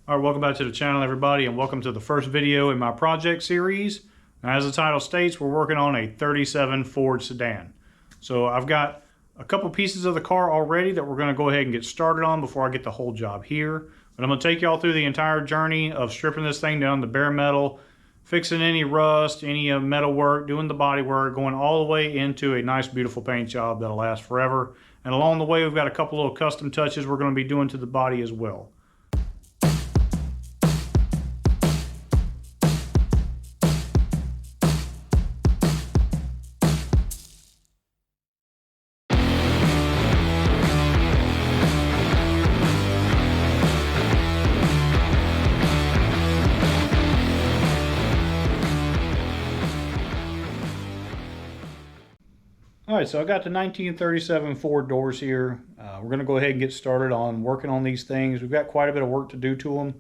All right, welcome back to the channel, everybody, and welcome to the first video in my project series. Now, as the title states, we're working on a 37 Ford sedan. So I've got a couple pieces of the car already that we're going to go ahead and get started on before I get the whole job here. But I'm going to take y'all through the entire journey of stripping this thing down to bare metal, fixing any rust, any metal work, doing the body work, going all the way into a nice, beautiful paint job that'll last forever. And along the way, we've got a couple little custom touches we're going to be doing to the body as well. All right, so I got the 1937 Ford doors here. We're going to go ahead and get started on working on these things. We've got quite a bit of work to do to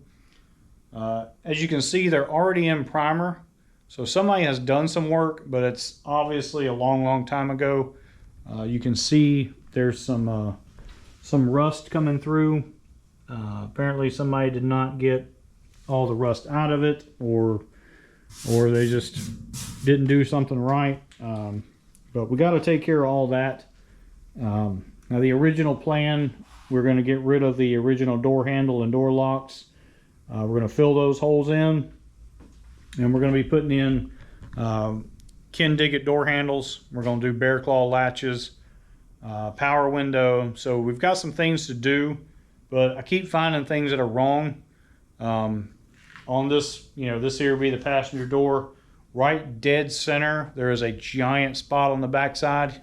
them. As you can see, they're already in primer. So somebody has done some work, but it's obviously a long time ago. You can see there's some rust coming through. Apparently somebody did not get all the rust out of it, or they just didn't do something right. But we got to take care of all that. Now the original plan, we're going to get rid of the original door handle and door locks. We're going to fill those holes in, and we're going to be putting in Ken Diggett door handles. We're going to do bear claw latches, power window. So we've got some things to do, but I keep finding things that are wrong. On this, this here will be the passenger door. Right dead center, there is a giant spot on the backside.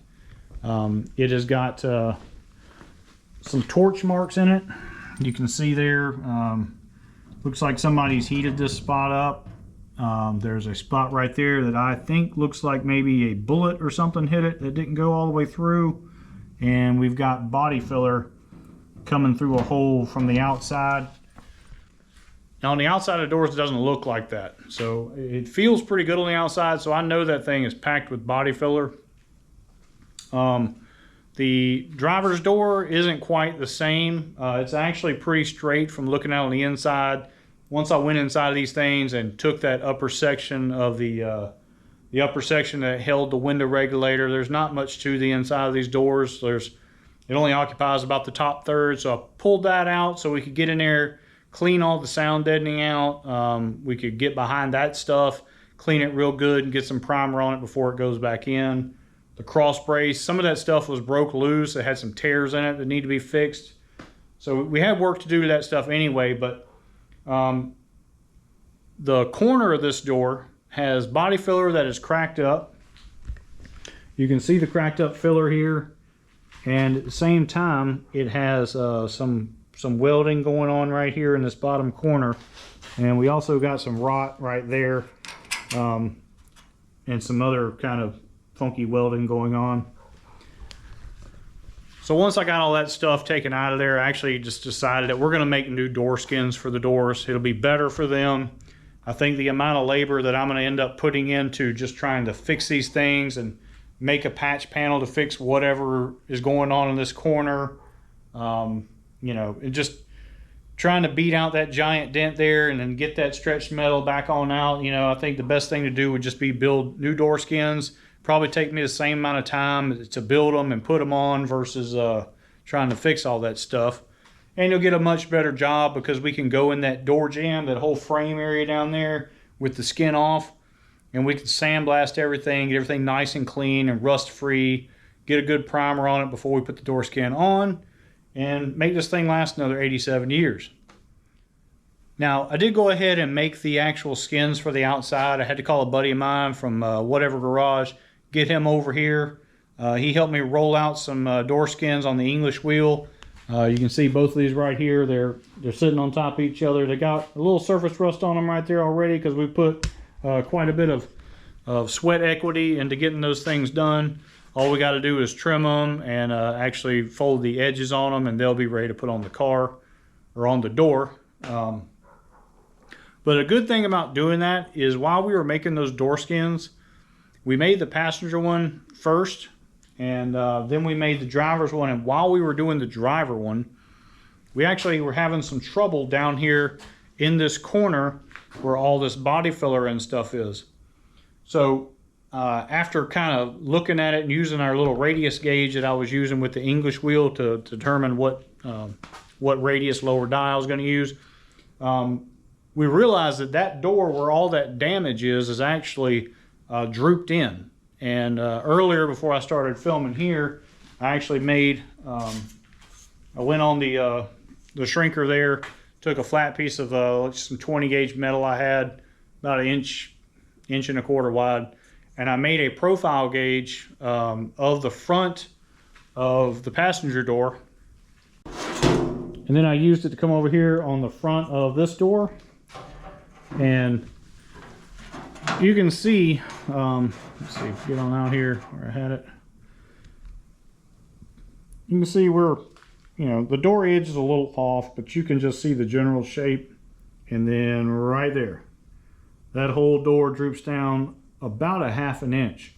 It has got some torch marks in it. You can see there. Looks like somebody's heated this spot up. There's a spot right there that I think looks like maybe a bullet or something hit it that didn't go all the way through. And we've got body filler coming through a hole from the outside. Now on the outside of the doors, it doesn't look like that. So it feels pretty good on the outside, so I know that thing is packed with body filler. The driver's door isn't quite the same. It's actually pretty straight from looking out on the inside. Once I went inside of these things and took that upper section of the upper section that held the window regulator, there's not much to the inside of these doors. It only occupies about the top third, so I pulled that out so we could get in there, clean all the sound deadening out. We could get behind that stuff, clean it real good, and get some primer on it before it goes back in. The cross brace, some of that stuff was broke loose. It had some tears in it that need to be fixed. So we had work to do to that stuff anyway, but the corner of this door has body filler that is cracked up. You can see the cracked up filler here, and at the same time it has some welding going on right here in this bottom corner, and we also got some rot right there, and some other kind of funky welding going on. So once I got all that stuff taken out of there, I actually just decided that we're going to make new door skins for the doors. It'll be better for them. I think the amount of labor that I'm going to end up putting into just trying to fix these things and make a patch panel to fix whatever is going on in this corner, and just trying to beat out that giant dent there and then get that stretched metal back on out. I think the best thing to do would just be build new door skins. Probably take me the same amount of time to build them and put them on versus trying to fix all that stuff. And you'll get a much better job because we can go in that door jamb, that whole frame area down there with the skin off, and we can sandblast everything, get everything nice and clean and rust free, get a good primer on it before we put the door skin on, and make this thing last another 87 years. Now, I did go ahead and make the actual skins for the outside. I had to call a buddy of mine from whatever garage, get him over here. He helped me roll out some door skins on the English wheel. You can see both of these right here. They're sitting on top of each other. They got a little surface rust on them right there already because we put quite a bit of sweat equity into getting those things done. All we got to do is trim them and actually fold the edges on them, and they'll be ready to put on the car or on the door. But a good thing about doing that is while we were making those door skins, we made the passenger one first, and then we made the driver's one. And while we were doing the driver one, we actually were having some trouble down here in this corner where all this body filler and stuff is. So after kind of looking at it and using our little radius gauge that I was using with the English wheel to determine what radius lower die I was going to use, we realized that that door where all that damage is actually drooped in. And earlier, before I started filming here, I actually made, I went on the shrinker there, took a flat piece of some 20 gauge metal I had, about an inch and a quarter wide, and I made a profile gauge of the front of the passenger door. And then I used it to come over here on the front of this door. And you can see, let's see, get on out here where I had it. You can see where, you know, the door edge is a little off, but you can just see the general shape. And then right there, that whole door droops down about a ½ an inch.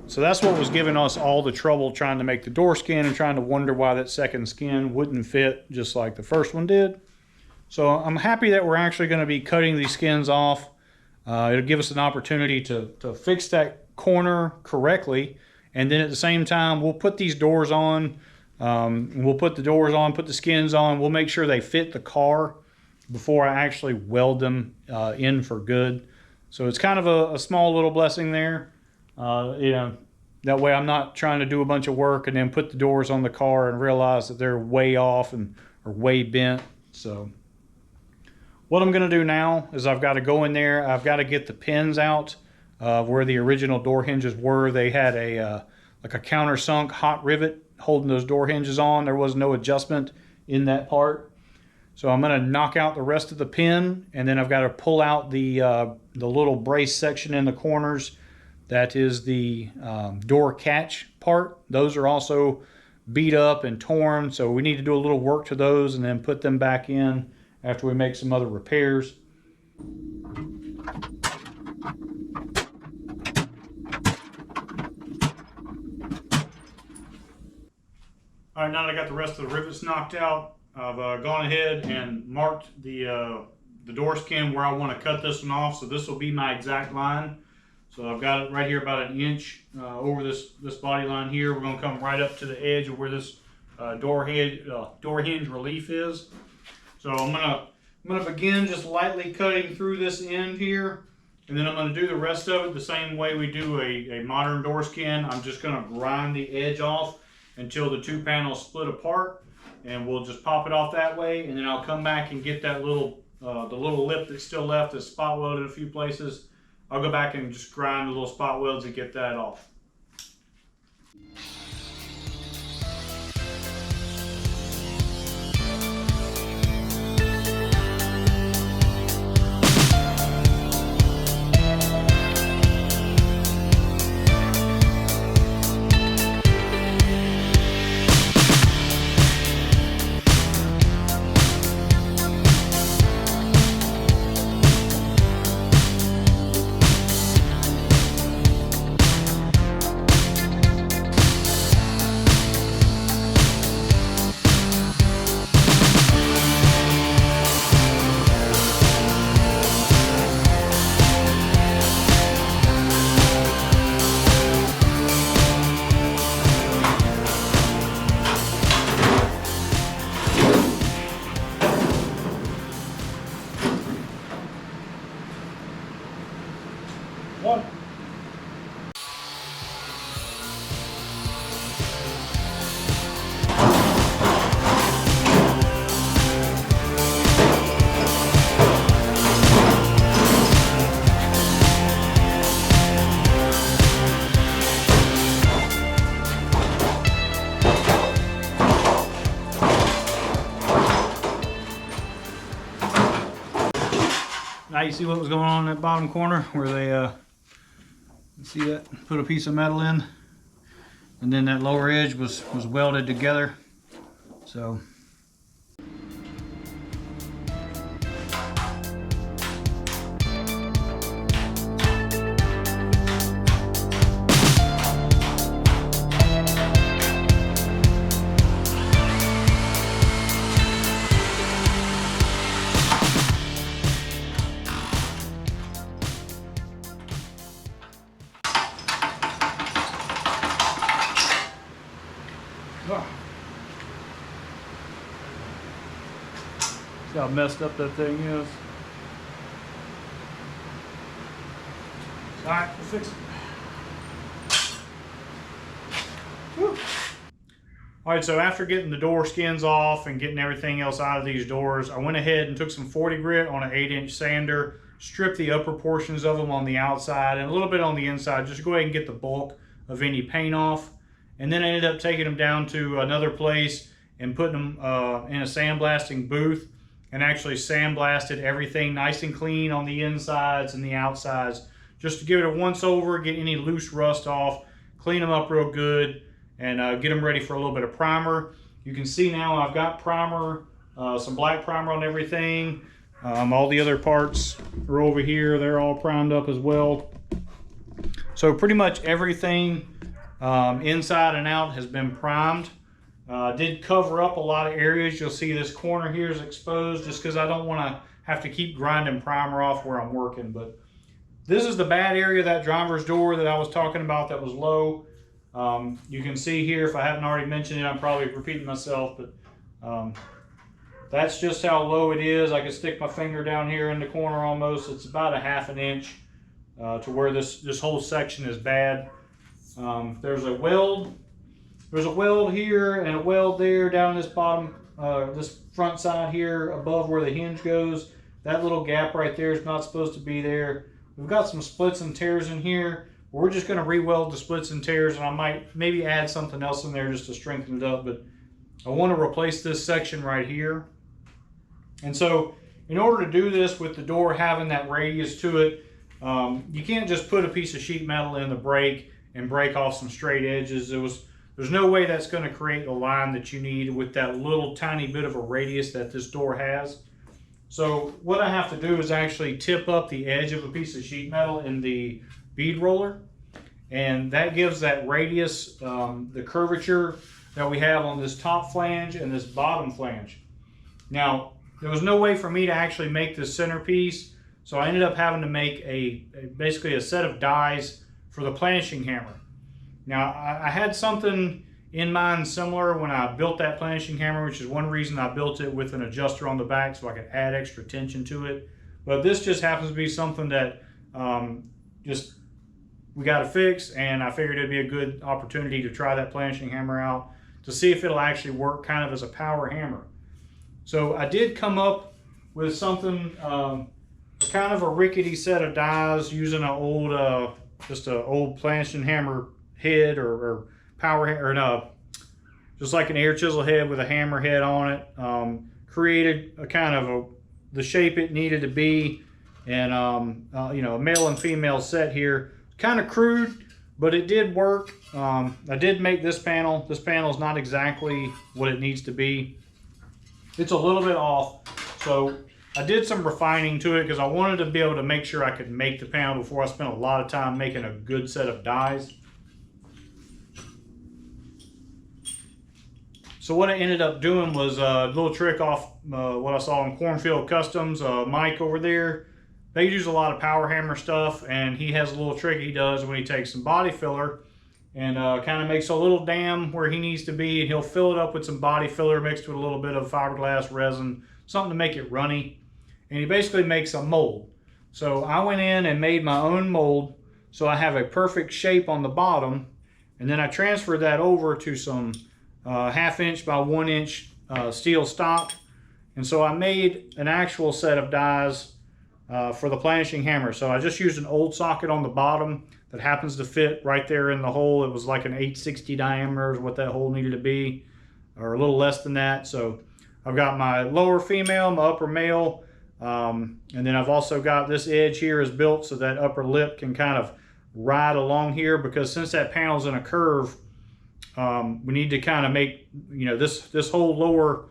So that's what was giving us all the trouble trying to make the door skin and trying to wonder why that second skin wouldn't fit just like the first one did. So I'm happy that we're actually going to be cutting these skins off. It'll give us an opportunity to fix that corner correctly. And then at the same time, we'll put these doors on. We'll put the doors on, put the skins on. We'll make sure they fit the car before I actually weld them in for good. So it's kind of a small little blessing there. You know, that way I'm not trying to do a bunch of work and then put the doors on the car and realize that they're way off or way bent. So what I'm going to do now is I've got to go in there. I've got to get the pins out where the original door hinges were. They had like a countersunk hot rivet holding those door hinges on. There was no adjustment in that part. So I'm going to knock out the rest of the pin, and then I've got to pull out the little brace section in the corners. That is the door catch part. Those are also beat up and torn, so we need to do a little work to those and then put them back in after we make some other repairs. All right, now that I got the rest of the rivets knocked out, I've gone ahead and marked the door skin where I want to cut this one off. So this will be my exact line. So I've got it right here about an inch over this body line here. We're going to come right up to the edge of where this door hinge relief is. So I'm gonna begin just lightly cutting through this end here, and then I'm going to do the rest of it the same way we do a modern door skin. I'm just going to grind the edge off until the two panels split apart, and we'll just pop it off that way. And then I'll come back and get that little the little lip that's still left that's spot welded a few places. I'll go back and just grind the little spot welds and get that off. One. Now you see what was going on in that bottom corner where they see that? Put a piece of metal in, and then that lower edge was welded together. So See how messed up that thing is. All right, we'll fix it. Whew. All right, so after getting the door skins off and getting everything else out of these doors, I went ahead and took some 40 grit on an 8-inch sander, stripped the upper portions of them on the outside and a little bit on the inside, just to go ahead and get the bulk of any paint off. And then I ended up taking them down to another place and putting them in a sandblasting booth and actually sandblasted everything nice and clean on the insides and the outsides, just to give it a once over, get any loose rust off, clean them up real good, and get them ready for a little bit of primer. You can see now I've got primer, some black primer on everything. All the other parts are over here. They're all primed up as well. So pretty much everything inside and out has been primed. Did cover up a lot of areas. You'll see this corner here is exposed just because I don't want to have to keep grinding primer off where I'm working. But this is the bad area, that driver's door that I was talking about that was low. You can see here, if I haven't already mentioned it, I'm probably repeating myself, but that's just how low it is. I can stick my finger down here in the corner almost. It's about a ½ inch to where this whole section is bad. There's a weld here and a weld there down this bottom, this front side here above where the hinge goes. That little gap right there is not supposed to be there. We've got some splits and tears in here. We're just going to re-weld the splits and tears, and I might maybe add something else in there just to strengthen it up, but I want to replace this section right here. And so in order to do this with the door having that radius to it, you can't just put a piece of sheet metal in the brake and break off some straight edges. There's no way that's going to create the line that you need with that little tiny bit of a radius that this door has. So what I have to do is actually tip up the edge of a piece of sheet metal in the bead roller, and that gives that radius, the curvature that we have on this top flange and this bottom flange. Now, there was no way for me to actually make this centerpiece, so I ended up having to make basically a set of dies for the planishing hammer. Now, I had something in mind similar when I built that planishing hammer, which is one reason I built it with an adjuster on the back so I could add extra tension to it. But this just happens to be something that we got to fix, and I figured it'd be a good opportunity to try that planishing hammer out to see if it'll actually work kind of as a power hammer. So I did come up with something, kind of a rickety set of dies using an old, just an old planishing hammer head or power, or no, just like an air chisel head with a hammer head on it. Created a kind of the shape it needed to be, and you know, a male and female set here. Kind of crude, but it did work. I did make this panel. This panel is not exactly what it needs to be. It's a little bit off, so I did some refining to it because I wanted to be able to make sure I could make the panel before I spent a lot of time making a good set of dies. So what I ended up doing was a little trick off what I saw in Cornfield Customs. Mike over there, they use a lot of power hammer stuff, and he has a little trick he does when he takes some body filler and kind of makes a little dam where he needs to be, and he'll fill it up with some body filler mixed with a little bit of fiberglass resin, something to make it runny, and he basically makes a mold. So I went in and made my own mold so I have a perfect shape on the bottom, and then I transferred that over to some ½ inch by 1 inch steel stock, and so I made an actual set of dies for the planishing hammer. So I just used an old socket on the bottom that happens to fit right there in the hole. It was like an 860 diameter is what that hole needed to be, or a little less than that. So I've got my lower female, my upper male, and then I've also got this edge here is built so that upper lip can kind of ride along here, because since that panel's in a curve, we need to kind of make, you know, this whole lower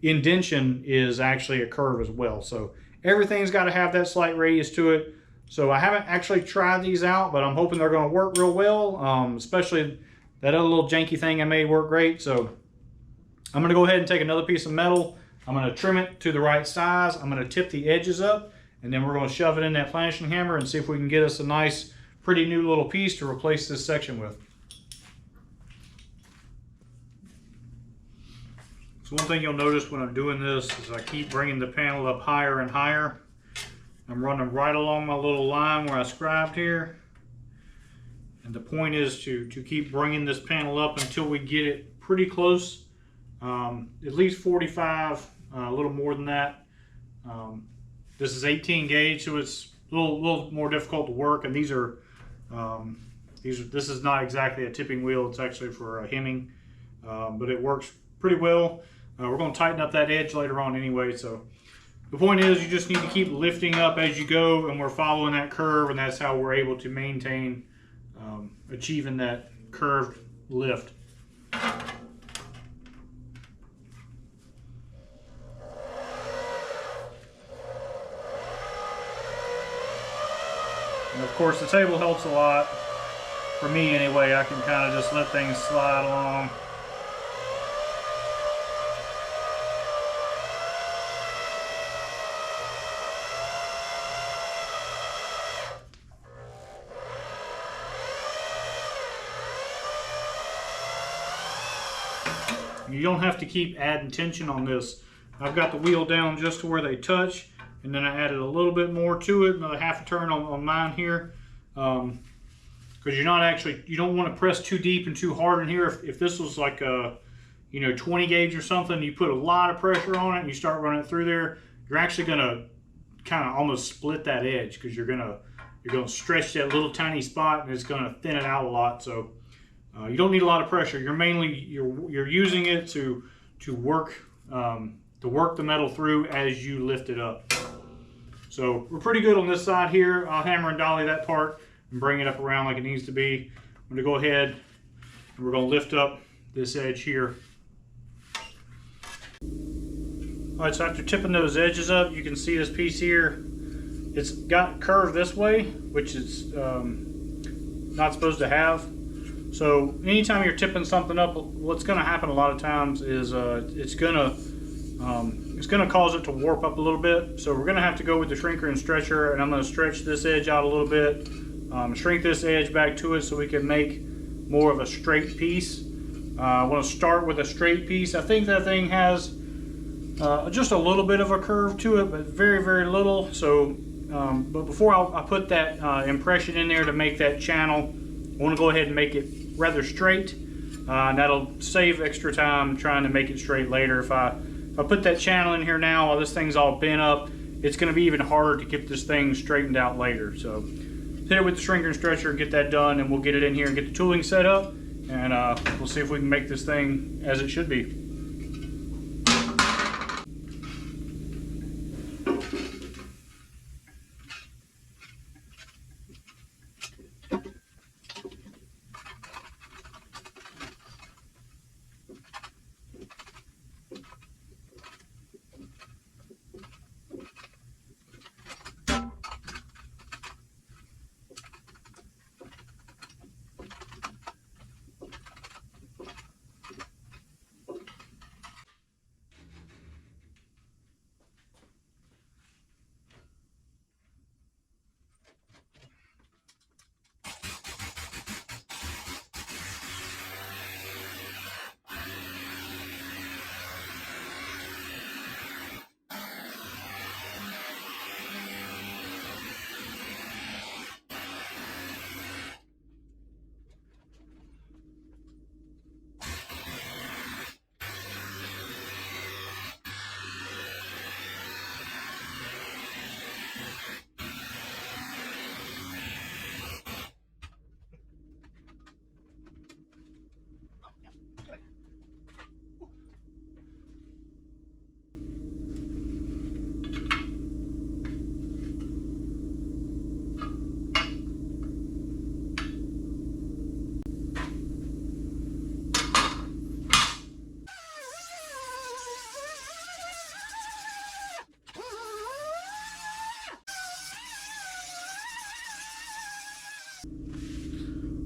indentation is actually a curve as well. So everything's got to have that slight radius to it. So I haven't actually tried these out, but I'm hoping they're going to work real well. Especially that other little janky thing I made worked great. So I'm going to go ahead and take another piece of metal. I'm going to trim it to the right size. I'm going to tip the edges up, and then we're going to shove it in that planishing hammer and see if we can get us a nice, pretty new little piece to replace this section with. So one thing you'll notice when I'm doing this is I keep bringing the panel up higher and higher. I'm running right along my little line where I scribed here. And the point is to keep bringing this panel up until we get it pretty close, at least 45, a little more than that. This is 18 gauge, so it's a little more difficult to work. And these are this is not exactly a tipping wheel. It's actually for a hemming, but it works pretty well. We're going to tighten up that edge later on anyway. So the point is, you just need to keep lifting up as you go, and we're following that curve, and that's how we're able to maintain achieving that curved lift. And of course, the table helps a lot. For me anyway, I can kind of just let things slide along. You don't have to keep adding tension on this. I've got the wheel down just to where they touch, and then I added a little bit more to it, another half a turn on mine here, because you don't want to press too deep and too hard in here. If this was like a 20 gauge or something, you put a lot of pressure on it and you start running it through there, you're actually going to kind of almost split that edge, because you're going to stretch that little tiny spot and it's going to thin it out a lot. So you don't need a lot of pressure. You're using it to work the metal through as you lift it up. So we're pretty good on this side here. I'll hammer and dolly that part and bring it up around like it needs to be. I'm going to go ahead and we're going to lift up this edge here. Alright, so after tipping those edges up, you can see this piece here. It's got curved this way, which it's not supposed to have. So anytime you're tipping something up, what's going to happen a lot of times is it's going to cause it to warp up a little bit. So we're going to have to go with the shrinker and stretcher, and I'm going to stretch this edge out a little bit, shrink this edge back to it so we can make more of a straight piece. I want to start with a straight piece. I think that thing has just a little bit of a curve to it, but very, very little. So, but before I put that impression in there to make that channel, I want to go ahead and make it rather straight. And that'll save extra time trying to make it straight later. If I put that channel in here now while this thing's all bent up, it's going to be even harder to get this thing straightened out later. So hit it with the shrinker and stretcher, get that done, and we'll get it in here and get the tooling set up, and we'll see if we can make this thing as it should be.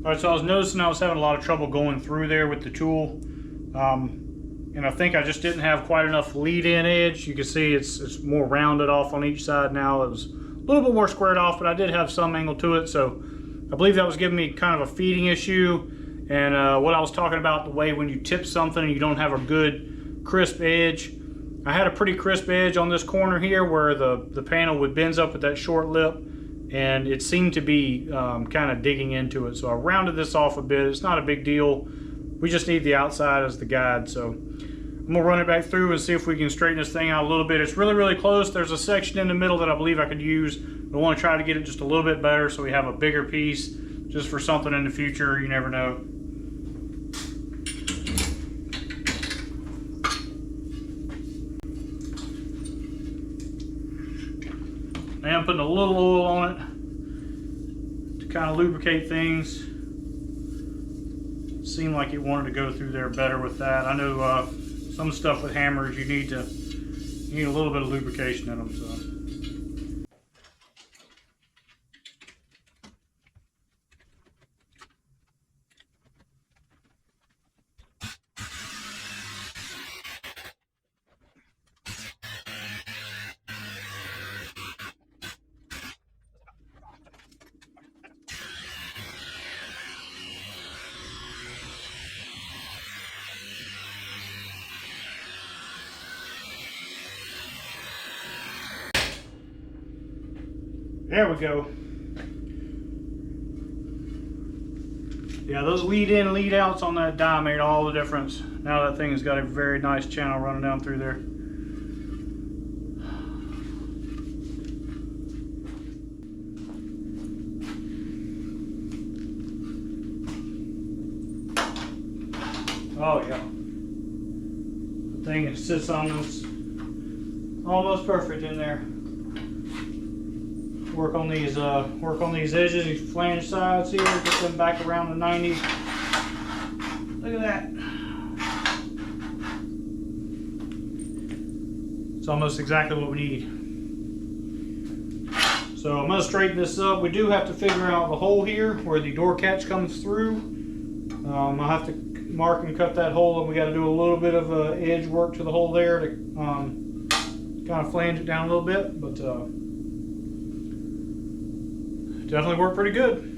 Alright, so I was noticing I was having a lot of trouble going through there with the tool. And I think I just didn't have quite enough lead-in edge. You can see it's more rounded off on each side now. It was a little bit more squared off, but I did have some angle to it. So I believe that was giving me kind of a feeding issue. And what I was talking about, the way when you tip something and you don't have a good crisp edge. I had a pretty crisp edge on this corner here where the panel would bend up with that short lip, and it seemed to be kind of digging into it. So I rounded this off a bit. It's not a big deal. We just need the outside as the guide. So I'm gonna run it back through and see if we can straighten this thing out a little bit. It's really, really close. There's a section in the middle that I believe I could use, but I want to try to get it just a little bit better so we have a bigger piece just for something in the future. You never know. Now I'm putting a little oil on it to kind of lubricate things. It seemed like it wanted to go through there better with that. I know some stuff with hammers you need a little bit of lubrication in them. So. There we go. Yeah, those lead in, lead outs on that die made all the difference. Now that thing's got a very nice channel running down through there. Oh yeah. The thing sits on this almost perfect in there. Work on these edges, these flange sides here, get them back around the 90. Look at that. It's almost exactly what we need. So I'm going to straighten this up. We do have to figure out the hole here where the door catch comes through. I'll have to mark and cut that hole, and we got to do a little bit of edge work to the hole there to kind of flange it down a little bit, but definitely worked pretty good.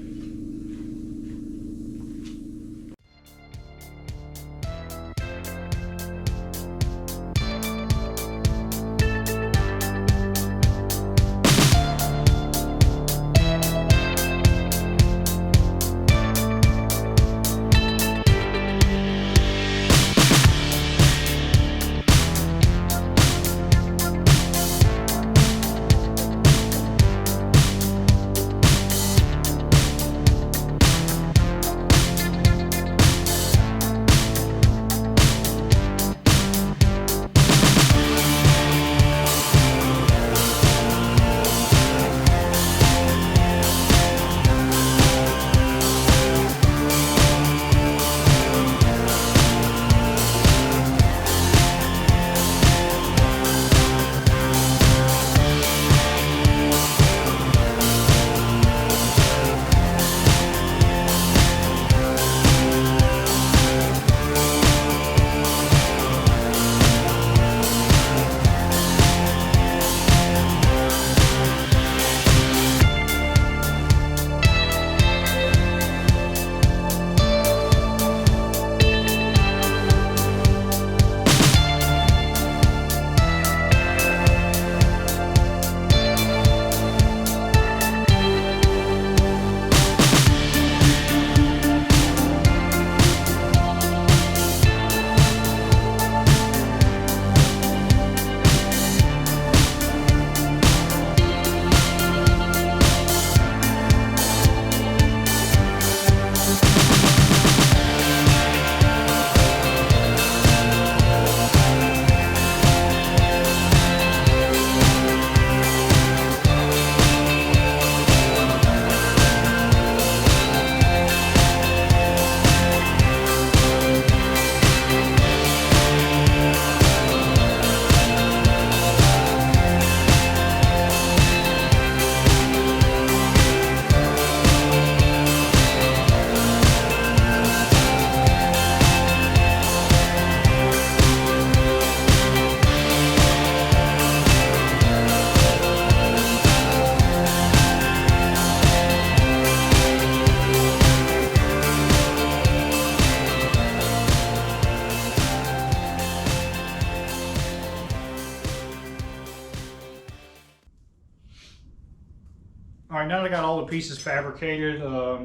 All right, now that I got all the pieces fabricated,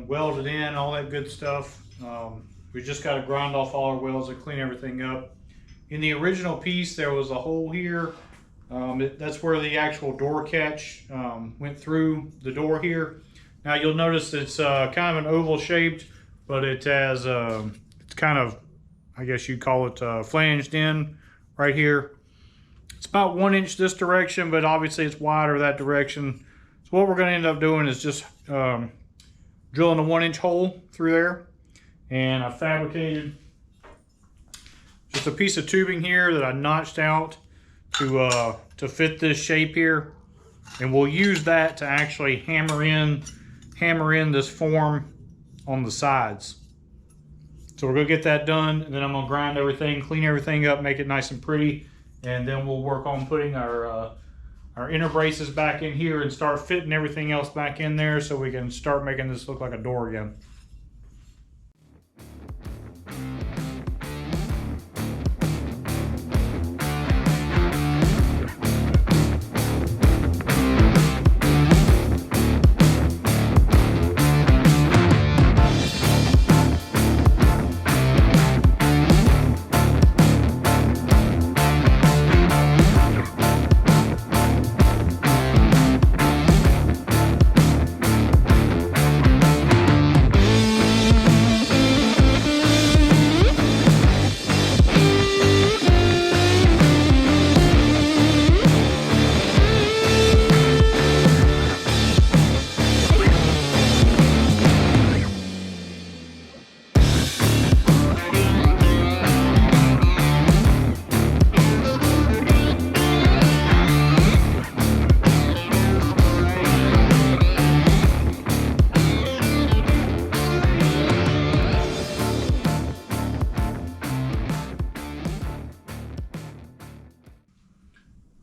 welded in, all that good stuff, we just got to grind off all our welds and clean everything up. In the original piece, there was a hole here. That's where the actual door catch went through the door here. Now you'll notice it's kind of an oval shaped, but it has, it's kind of, I guess you'd call it flanged in right here. It's about 1 inch this direction, but obviously it's wider that direction. So what we're going to end up doing is just drilling a 1 inch hole through there. And I fabricated just a piece of tubing here that I notched out to fit this shape here. And we'll use that to actually hammer in this form on the sides. So we're going to get that done, and then I'm going to grind everything, clean everything up, make it nice and pretty, and then we'll work on putting our inner braces back in here and start fitting everything else back in there so we can start making this look like a door again.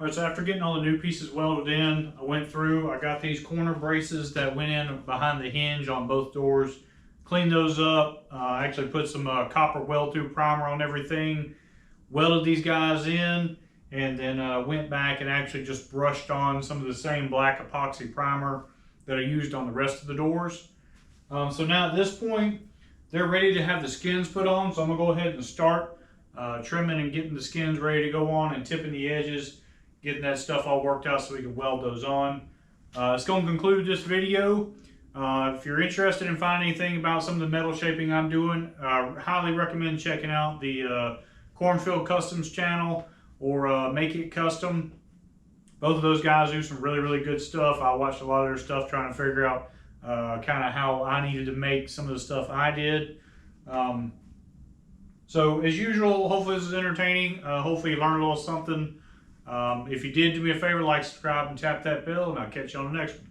All right, so after getting all the new pieces welded in, I went through, I got these corner braces that went in behind the hinge on both doors, cleaned those up, actually put some copper weld-through primer on everything, welded these guys in, and then went back and actually just brushed on some of the same black epoxy primer that I used on the rest of the doors. So now at this point, they're ready to have the skins put on, so I'm gonna go ahead and start trimming and getting the skins ready to go on and tipping the edges, getting that stuff all worked out so we can weld those on. It's going to conclude this video. If you're interested in finding anything about some of the metal shaping I'm doing, I highly recommend checking out the Cornfield Customs channel or Make It Custom. Both of those guys do some really, really good stuff. I watched a lot of their stuff trying to figure out kind of how I needed to make some of the stuff I did. So as usual, hopefully this is entertaining. Hopefully you learned a little something. If you did, do me a favor, like, subscribe, and tap that bell, and I'll catch you on the next one.